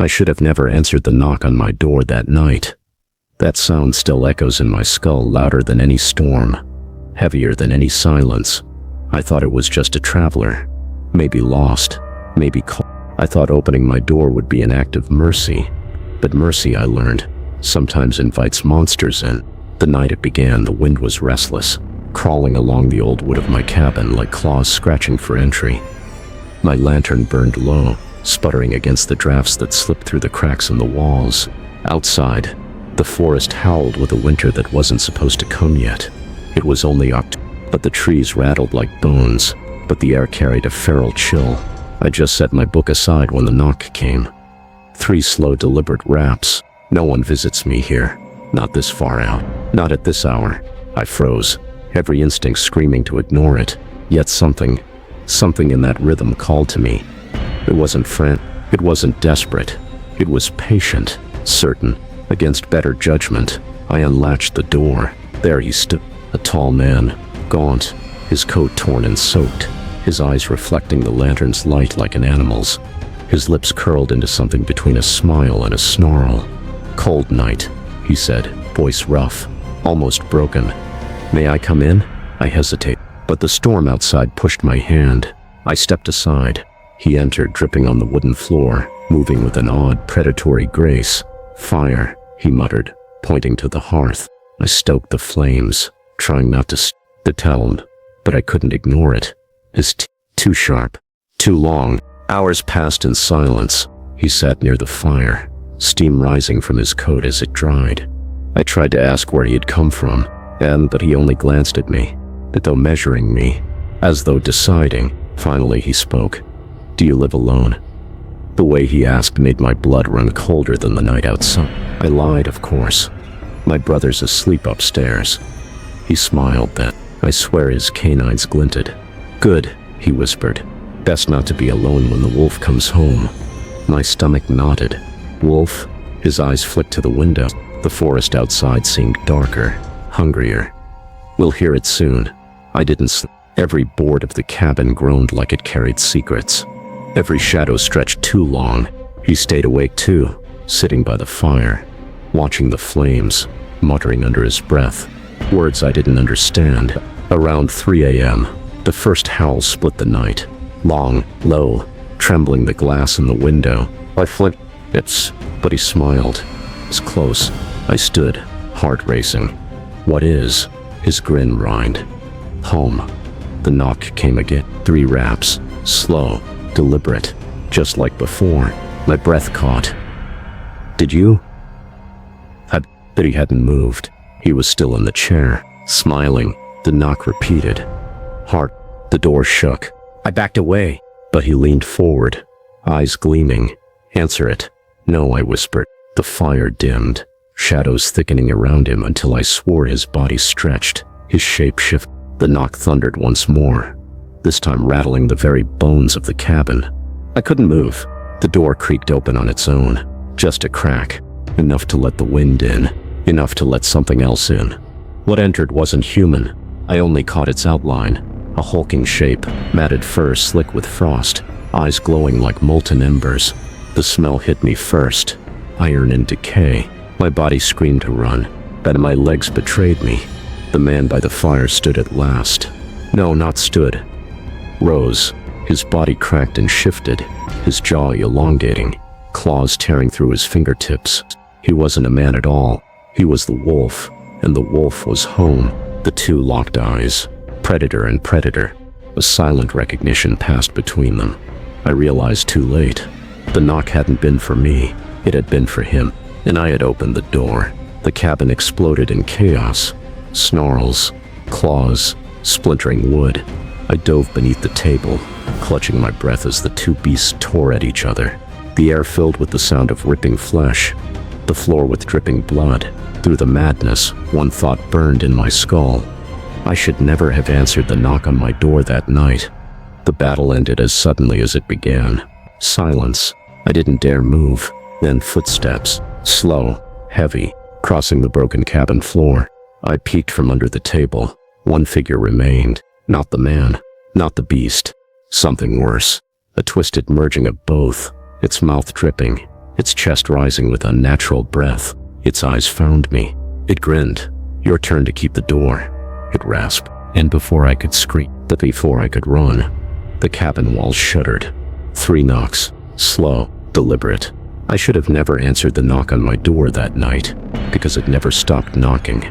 I should have never answered the knock on my door that night. That sound still echoes in my skull, louder than any storm, heavier than any silence. I thought it was just a traveler, maybe lost, maybe cold. I thought opening my door would be an act of mercy, but mercy, I learned, sometimes invites monsters in. The night it began, the wind was restless, crawling along the old wood of my cabin like claws scratching for entry. My lantern burned low, sputtering against the drafts that slipped through the cracks in the walls. Outside, the forest howled with a winter that wasn't supposed to come yet. It was only October, but the trees rattled like bones, but the air carried a feral chill. I just set my book aside when the knock came. 3 slow, deliberate raps. No one visits me here. Not this far out. Not at this hour. I froze, every instinct screaming to ignore it. Yet something in that rhythm called to me. It wasn't frantic. It wasn't desperate. It was patient, certain. Against better judgment, I unlatched the door. There he stood, a tall man, gaunt, his coat torn and soaked, his eyes reflecting the lantern's light like an animal's. His lips curled into something between a smile and a snarl. "Cold night," he said, voice rough, almost broken. "May I come in?" I hesitated, but the storm outside pushed my hand. I stepped aside. He entered, dripping on the wooden floor, moving with an odd, predatory grace. "Fire," he muttered, pointing to the hearth. I stoked the flames, trying not to tell him, but I couldn't ignore it. His teeth, too sharp, too long. Hours passed in silence. He sat near the fire, steam rising from his coat as it dried. I tried to ask where he had come from, but he only glanced at me, as though measuring me, as though deciding. Finally he spoke. "Do you live alone?" The way he asked made my blood run colder than the night outside. I lied, of course. "My brother's asleep upstairs." He smiled then. I swear his canines glinted. "Good," he whispered. "Best not to be alone when the wolf comes home." My stomach knotted. Wolf? His eyes flicked to the window. The forest outside seemed darker, hungrier. "We'll hear it soon." I didn't sleep. Every board of the cabin groaned like it carried secrets. Every shadow stretched too long. He stayed awake too, sitting by the fire, watching the flames, muttering under his breath, words I didn't understand. Around 3 a.m., the first howl split the night. Long, low, trembling the glass in the window. I flipped it, but he smiled. It was close. I stood, heart racing. "What is?" His grin wrined. "Home." The knock came again. 3 raps, slow, deliberate, just like before. My breath caught. "Did you?" But he hadn't moved. He was still in the chair, smiling. The knock repeated. Heart. The door shook. I backed away, but he leaned forward, eyes gleaming. "Answer it." "No," I whispered. The fire dimmed, shadows thickening around him until I swore his body stretched, his shape shifted. The knock thundered once more, this time rattling the very bones of the cabin. I couldn't move. The door creaked open on its own, just a crack, enough to let the wind in, enough to let something else in. What entered wasn't human. I only caught its outline, a hulking shape, matted fur slick with frost, eyes glowing like molten embers. The smell hit me first, iron in decay. My body screamed to run, but my legs betrayed me. The man by the fire stood at last. No, not stood. Rose. His body cracked and shifted, his jaw elongating, claws tearing through his fingertips. He wasn't a man at all. He was the wolf, and the wolf was home. The two locked eyes, predator and predator. A silent recognition passed between them. I realized too late. The knock hadn't been for me, it had been for him, and I had opened the door. The cabin exploded in chaos. Snarls, claws, splintering wood. I dove beneath the table, clutching my breath as the two beasts tore at each other. The air filled with the sound of ripping flesh, the floor with dripping blood. Through the madness, one thought burned in my skull. I should never have answered the knock on my door that night. The battle ended as suddenly as it began. Silence. I didn't dare move. Then footsteps, slow, heavy, crossing the broken cabin floor. I peeked from under the table. One figure remained. Not the man, not the beast. Something worse. A twisted merging of both, its mouth dripping, its chest rising with unnatural breath. Its eyes found me. It grinned. "Your turn to keep the door," it rasped. And before I could scream, before I could run, the cabin walls shuddered. 3 knocks. Slow, deliberate. I should have never answered the knock on my door that night, because it never stopped knocking.